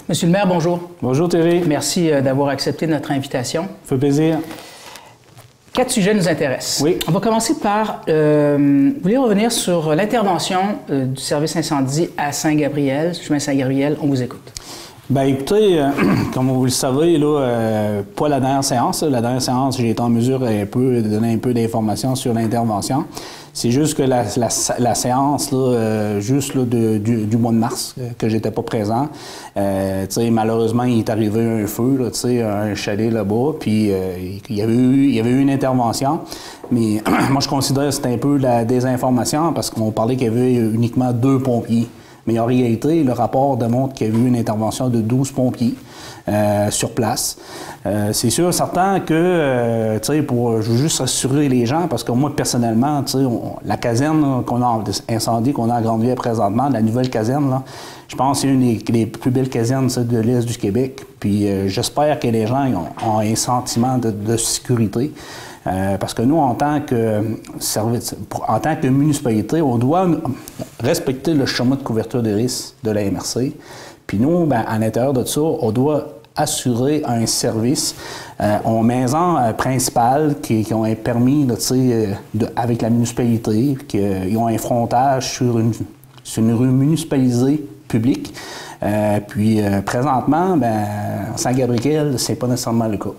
Monsieur le maire, bonjour. Bonjour Thierry. Merci d'avoir accepté notre invitation. Ça fait plaisir. 4 sujets nous intéressent. Oui. On va commencer par, vous voulez revenir sur l'intervention du service incendie à Saint-Gabriel, chemin Saint-Gabriel, on vous écoute. Bien, écoutez, comme vous le savez, là, pas la dernière séance. La dernière séance, j'ai été en mesure de donner un peu d'informations sur l'intervention. C'est juste que la séance, là, juste là, du mois de mars, que j'étais pas présent, malheureusement, il est arrivé un feu, là, un chalet là-bas, puis il y avait eu une intervention. Mais moi, je considère que c'était un peu la désinformation parce qu'on parlait qu'il y avait uniquement 2 pompiers. Mais en réalité, le rapport démontre qu'il y a eu une intervention de 12 pompiers sur place. C'est sûr, certain que, je veux juste rassurer les gens, parce que moi, personnellement, la caserne qu'on a incendie, qu'on a à Grande-Ville présentement, la nouvelle caserne, là, je pense que c'est une des plus belles casernes de l'Est du Québec. Puis j'espère que les gens ont un sentiment de sécurité. Parce que nous, en tant que municipalité, on doit respecter le schéma de couverture des risques de la MRC. Puis nous, à l'intérieur de ça, on doit assurer un service aux maisons principales qui ont un permis avec la municipalité, qui ont un frontage sur une rue municipalisée publique. Puis présentement, Saint-Gabriel, c'est pas nécessairement le cas.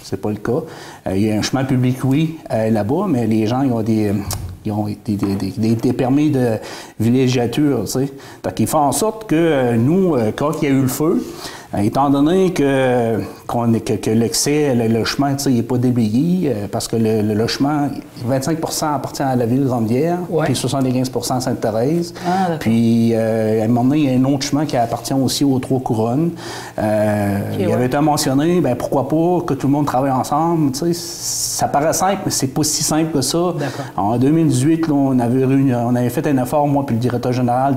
C'est pas le cas. Il y a un chemin public, oui, là-bas, mais les gens, ils ont des permis de villégiature, tu sais. Donc, il fait en sorte que nous, quand il y a eu le feu, étant donné que l'excès, le chemin, tu sais, il n'est pas déblayé, parce que le chemin, 25% appartient à la ville de Grande-Bière, ouais. Puis 75% à Sainte-Thérèse. Ah, puis, à un moment donné, il y a un autre chemin qui appartient aussi aux Trois-Couronnes. Il avait été mentionné, pourquoi pas que tout le monde travaille ensemble, tu sais. Ça paraît simple, mais c'est pas si simple que ça. En 2018, là, on avait fait un effort, moi puis le directeur général,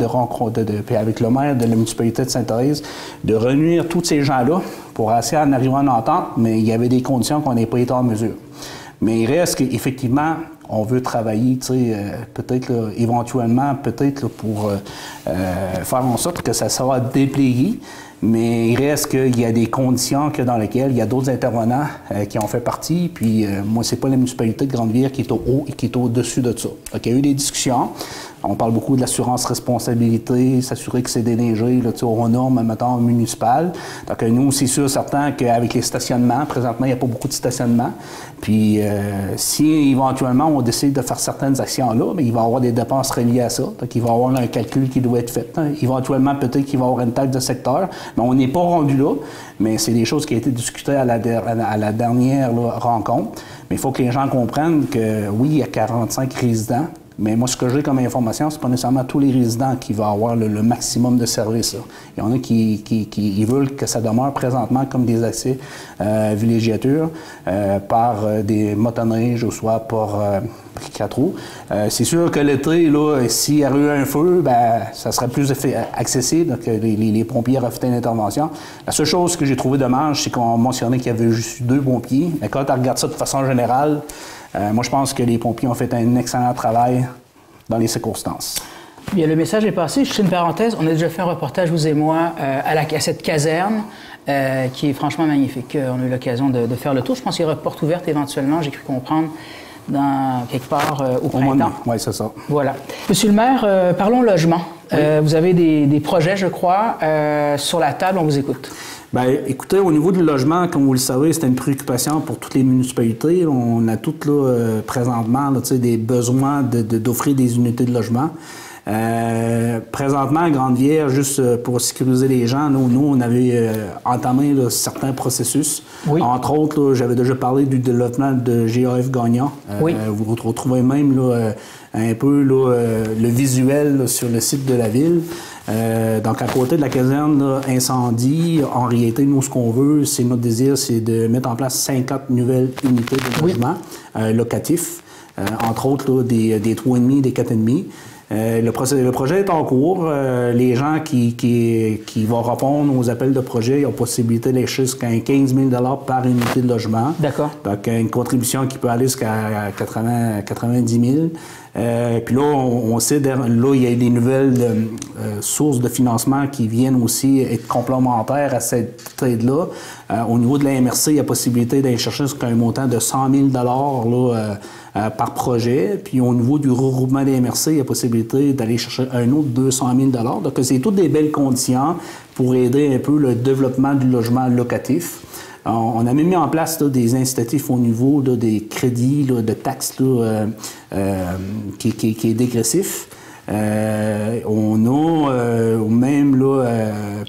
puis avec le maire de la municipalité de Sainte-Thérèse, de réunir tous ces gens-là pour essayer d'en arriver à une entente, mais il y avait des conditions qu'on n'a pas été en mesure. Mais il reste qu'effectivement, on veut travailler, peut-être éventuellement, pour faire en sorte que ça soit déplayé. Mais il reste qu'il y a des conditions dans lesquelles il y a d'autres intervenants qui ont fait partie. Puis moi, c'est pas la municipalité de Grande-Ville qui est au haut et qui est au-dessus de ça. Donc, il y a eu des discussions. On parle beaucoup de l'assurance responsabilité, s'assurer que c'est déneigé aux normes, mettons, municipales. Donc, nous, c'est sûr, certain qu'avec les stationnements, présentement, il n'y a pas beaucoup de stationnement. Puis, si éventuellement on décide de faire certaines actions-là, il va y avoir des dépenses reliées à ça. Donc, il va y avoir un calcul qui doit être fait. Éventuellement, peut-être qu'il va y avoir une taxe de secteur. Mais on n'est pas rendu là. Mais c'est des choses qui ont été discutées à la dernière rencontre. Mais il faut que les gens comprennent que, oui, il y a 45 résidents. Mais moi, ce que j'ai comme information, c'est pas nécessairement tous les résidents qui vont avoir le maximum de services. Il y en a qui veulent que ça demeure présentement comme des accès villégiature par des motoneiges ou soit par 4 roues. C'est sûr que l'été, s'il y avait eu un feu, ça serait plus accessible, donc les pompiers auraient fait une intervention. La seule chose que j'ai trouvé dommage, c'est qu'on mentionnait qu'il y avait juste 2 pompiers. Mais quand on regarde ça de façon générale, moi, je pense que les pompiers ont fait un excellent travail dans les circonstances. Bien, le message est passé. Je fais une parenthèse. On a déjà fait un reportage, vous et moi, à cette caserne qui est franchement magnifique. On a eu l'occasion de faire le tour. Je pense qu'il y aura porte ouverte éventuellement, j'ai cru comprendre, dans quelque part au printemps. Oui, c'est ça. Voilà. Monsieur le maire, parlons logement. Oui. Vous avez des projets, je crois, sur la table. On vous écoute. Bien, écoutez, au niveau du logement, comme vous le savez, c'est une préoccupation pour toutes les municipalités. On a toutes, présentement, des besoins d'offrir des unités de logement. Présentement, à Grande-Ville, juste pour sécuriser les gens, nous on avait entamé certains processus. Oui. Entre autres, j'avais déjà parlé du développement de GAF Gagnon. Oui. Vous retrouvez même un peu le visuel sur le site de la ville. Donc, à côté de la caserne incendie, en réalité, nous, ce qu'on veut, c'est notre désir, c'est de mettre en place 50 nouvelles unités de logement locatifs, entre autres des 3,5, des 4,5. Le projet est en cours. Les gens qui vont répondre aux appels de projet ont possibilité d'aller jusqu'à 15 000 $ par unité de logement. D'accord. Donc, une contribution qui peut aller jusqu'à 90 000. Puis là, on sait, là, il y a des nouvelles sources de financement qui viennent aussi être complémentaires à cette aide-là. Au niveau de la MRC, il y a possibilité d'aller chercher jusqu'à un montant de 100 000 $ par projet. Puis au niveau du regroupement des MRC, il y a possibilité d'aller chercher un autre 200 000 $. Donc, c'est toutes des belles conditions pour aider un peu le développement du logement locatif. On a même mis en place là, des incitatifs au niveau là, des crédits là, de taxes là, qui est dégressif. On a même là,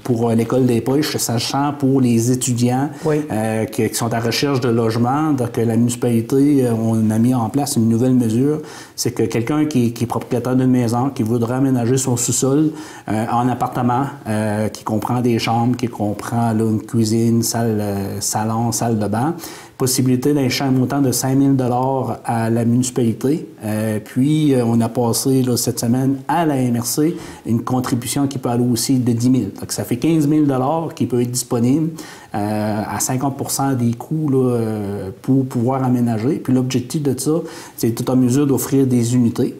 pour l'école des poches, sachant pour les étudiants qui sont à recherche de logement, donc la municipalité, on a mis en place une nouvelle mesure, c'est que quelqu'un qui est propriétaire d'une maison, qui voudrait aménager son sous-sol en appartement, qui comprend des chambres, qui comprend là, une cuisine, salon, salle de bain, possibilité d'acheter un montant de 5 000 $ à la municipalité. Puis, on a passé là, cette semaine à la MRC une contribution qui peut aller aussi de 10 000. Donc, ça fait 15 000 $ qui peut être disponible à 50 % des coûts là, pour pouvoir aménager. Puis, l'objectif de ça, c'est tout en mesure d'offrir des unités.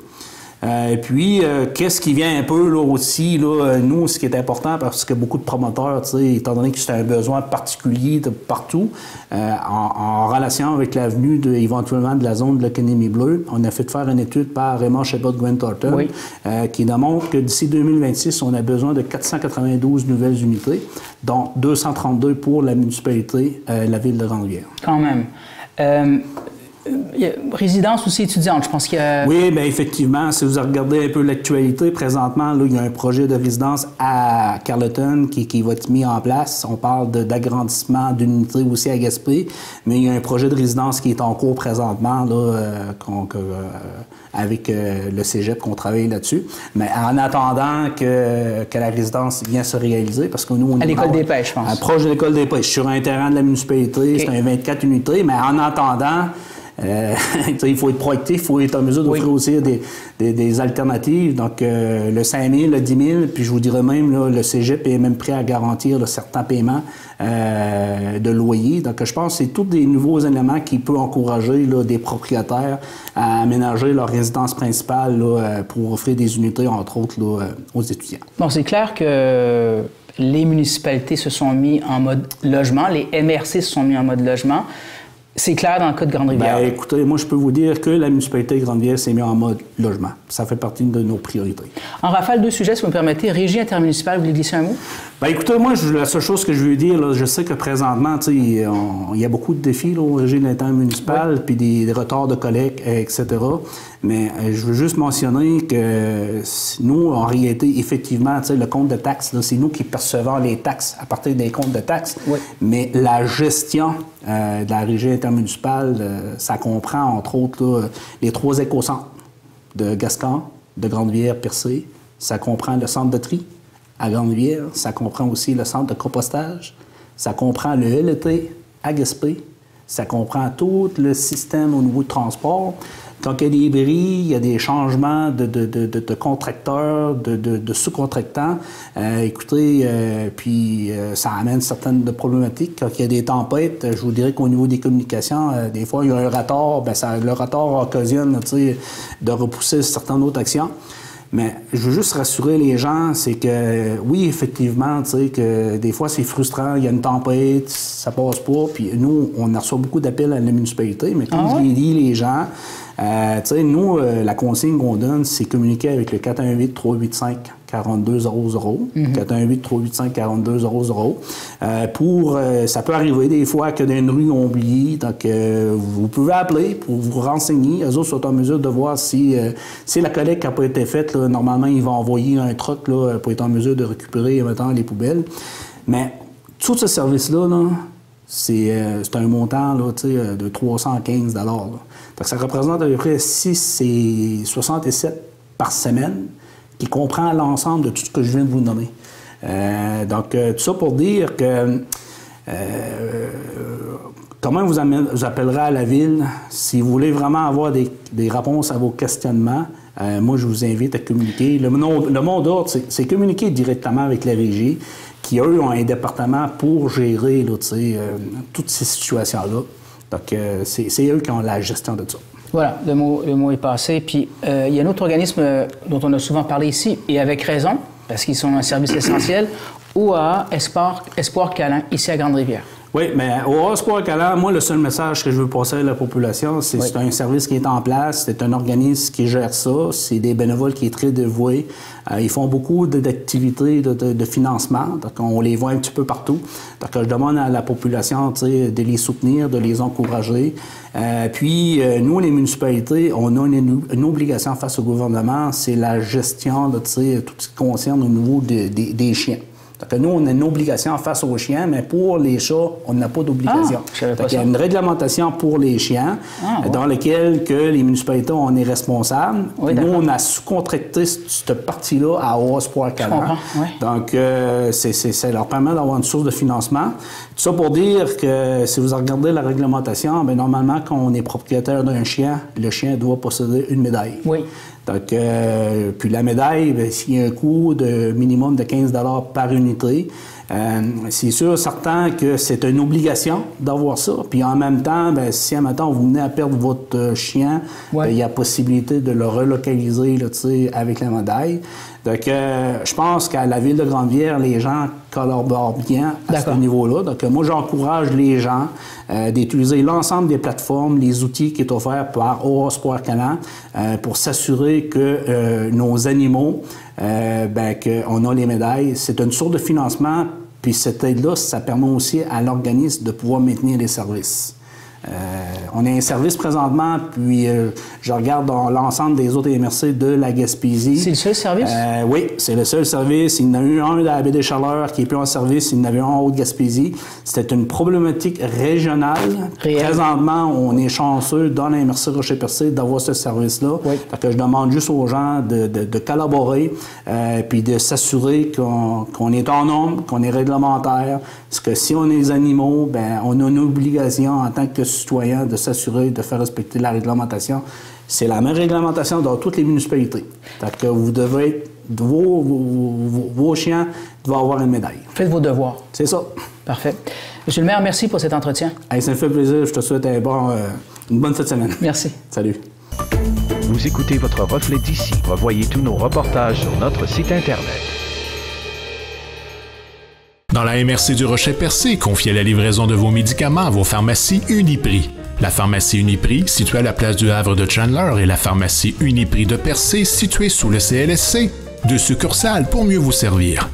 Et puis, qu'est-ce qui vient un peu là, aussi, là, nous, ce qui est important, parce que beaucoup de promoteurs, étant donné que c'est un besoin particulier de partout, en relation avec l'avenue éventuellement de la zone de l'économie bleue, on a fait faire une étude par Raymond Chabot-Gwen Thornton qui démontre que d'ici 2026, on a besoin de 492 nouvelles unités, dont 232 pour la municipalité, la ville de Grande-Rivière. Quand même. Résidence aussi étudiante, je pense qu'il y a... Oui, bien effectivement, si vous regardez un peu l'actualité, présentement, là, il y a un projet de résidence à Carleton qui va être mis en place. On parle d'agrandissement d'unités aussi à Gaspé, mais il y a un projet de résidence qui est en cours présentement, là, avec le cégep qu'on travaille là-dessus. Mais en attendant que la résidence vienne se réaliser, parce que nous, on est... À l'école des pêches, je pense. Proche de l'école des pêches, sur un terrain de la municipalité, c'est un 24 unités, mais en attendant... il faut être proactif, il faut être en mesure d'offrir aussi des alternatives. Donc, le 5 000, le 10 000, puis je vous dirais même, là, le cégep est même prêt à garantir là, certains paiements de loyer. Donc, je pense que c'est tous des nouveaux éléments qui peuvent encourager là, des propriétaires à aménager leur résidence principale là, pour offrir des unités, entre autres, là, aux étudiants. Bon, c'est clair que les municipalités se sont mis en mode logement, les MRC se sont mis en mode logement. C'est clair dans le cas de Grande-Rivière. Bien, écoutez, moi, je peux vous dire que la municipalité de Grande-Rivière s'est mise en mode logement. Ça fait partie de nos priorités. En rafale, deux sujets, si vous me permettez. Régie intermunicipale, vous voulez glisser un mot? Bien, écoutez, moi, la seule chose que je veux dire, là, je sais que présentement, il y a beaucoup de défis là, au régime intermunicipal, puis des retards de collecte, etc. Mais je veux juste mentionner que nous, en réalité, effectivement, le compte de taxes, c'est nous qui percevons les taxes à partir des comptes de taxes. Mais la gestion de la régie intermunicipale, ça comprend, entre autres, là, les 3 écocentres de Gascon, de Grande-Rivière, Percé. Ça comprend le centre de tri à Grande-Rivière. Ça comprend aussi le centre de compostage. Ça comprend le LET à Gaspé. Ça comprend tout le système au niveau de transport. Quand il y a des bris, il y a des changements de contracteurs, de sous-contractants. Écoutez, puis ça amène certaines problématiques. Quand il y a des tempêtes, je vous dirais qu'au niveau des communications, des fois, il y a un retard. Bien, le retard occasionne de repousser certaines autres actions. Mais je veux juste rassurer les gens, c'est que oui, effectivement, tu sais, que des fois c'est frustrant, il y a une tempête, ça passe pas, puis nous, on reçoit beaucoup d'appels à la municipalité, mais comme je l'ai dit, les gens, tu sais, nous, la consigne qu'on donne, c'est communiquer avec le 418-385-4200, 418-385-4200, ça peut arriver des fois que dans une rue on oublie, donc vous pouvez appeler pour vous renseigner. Eux autres sont en mesure de voir si la collecte n'a pas été faite, là, normalement ils vont envoyer un truck là, pour être en mesure de récupérer maintenant les poubelles. Mais tout ce service-là, là, c'est un montant là, de 315 $. Là. Donc, ça représente à peu près 6,67 par semaine, qui comprend l'ensemble de tout ce que je viens de vous nommer. Donc, tout ça pour dire que comment vous appellerez à la ville si vous voulez vraiment avoir des réponses à vos questionnements, moi, je vous invite à communiquer. Le mot d'ordre, c'est communiquer directement avec la régie, qui, eux, ont un département pour gérer là, toutes ces situations-là. Donc, c'est eux qui ont la gestion de ça. Voilà, le mot est passé. Puis, il y a un autre organisme dont on a souvent parlé ici, et avec raison, parce qu'ils sont un service essentiel, OAA Espoir Câlin, ici à Grande-Rivière. Oui, mais au Espoir Câlin, moi, le seul message que je veux passer à la population, c'est que c'est un service qui est en place, c'est un organisme qui gère ça, c'est des bénévoles qui sont très dévoués. Ils font beaucoup d'activités de financement, donc on les voit un petit peu partout. Donc, je demande à la population de les soutenir, de les encourager. Puis, nous, les municipalités, on a une obligation face au gouvernement, c'est la gestion de tout ce qui concerne au niveau des chiens. Donc, nous, on a une obligation face aux chiens, mais pour les chats, on n'a pas d'obligation. Il y a une réglementation pour les chiens dans laquelle que les municipalités, on est responsable. Oui, nous, on a sous-contracté cette partie-là à Espoir Câlin. Donc, ça leur permet d'avoir une source de financement. Tout ça pour dire que si vous regardez la réglementation, bien, normalement, quand on est propriétaire d'un chien, le chien doit posséder une médaille. Oui. Donc, puis la médaille, bien, s'il y a un coût de minimum de 15 $ par unité, c'est sûr, certain que c'est une obligation d'avoir ça. Puis en même temps, bien, si, admettons, vous venez à perdre votre chien, bien, il y a possibilité de le relocaliser là, avec la médaille. Donc, je pense qu'à la Ville de Grande-Rivière, les gens collaborent bien à ce niveau-là. Donc, moi, j'encourage les gens d'utiliser l'ensemble des plateformes, les outils qui sont offerts par Espoir Câlin pour s'assurer que nos animaux, bien, qu'on a les médailles. C'est une source de financement, puis cette aide-là, ça permet aussi à l'organisme de pouvoir maintenir les services. On a un service présentement, puis je regarde dans l'ensemble des autres MRC de la Gaspésie. C'est le seul service? Oui, c'est le seul service. Il y en a eu un à la baie des Chaleurs qui n'est plus en service. Il y en avait un en Haute-Gaspésie. C'était une problématique régionale. Présentement, on est chanceux dans la MRC Rocher-Percé d'avoir ce service-là. Oui. Donc, je demande juste aux gens de collaborer puis de s'assurer qu'on est en nombre, qu'on est réglementaire. Parce que si on est des animaux, bien, on a une obligation en tant que citoyen de s'assurer de faire respecter la réglementation. C'est la même réglementation dans toutes les municipalités. Donc, vous devez, vos chiens doivent avoir une médaille. Faites vos devoirs. C'est ça. Parfait. Monsieur le maire, merci pour cet entretien. Hey, ça me fait plaisir. Je te souhaite une bonne fin de semaine. Merci. Salut. Vous écoutez votre reflet d'ici. Revoyez tous nos reportages sur notre site Internet. Dans la MRC du Rocher-Percé, confiez la livraison de vos médicaments à vos pharmacies Uniprix. La pharmacie Uniprix, située à la place du Havre de Chandler, et la pharmacie Uniprix de Percé, située sous le CLSC, 2 succursales pour mieux vous servir.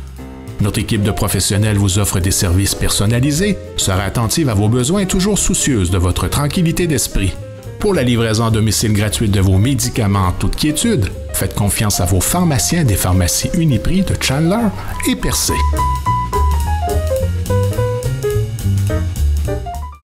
Notre équipe de professionnels vous offre des services personnalisés, sera attentive à vos besoins et toujours soucieuse de votre tranquillité d'esprit. Pour la livraison à domicile gratuite de vos médicaments en toute quiétude, faites confiance à vos pharmaciens des pharmacies Uniprix de Chandler et Percé.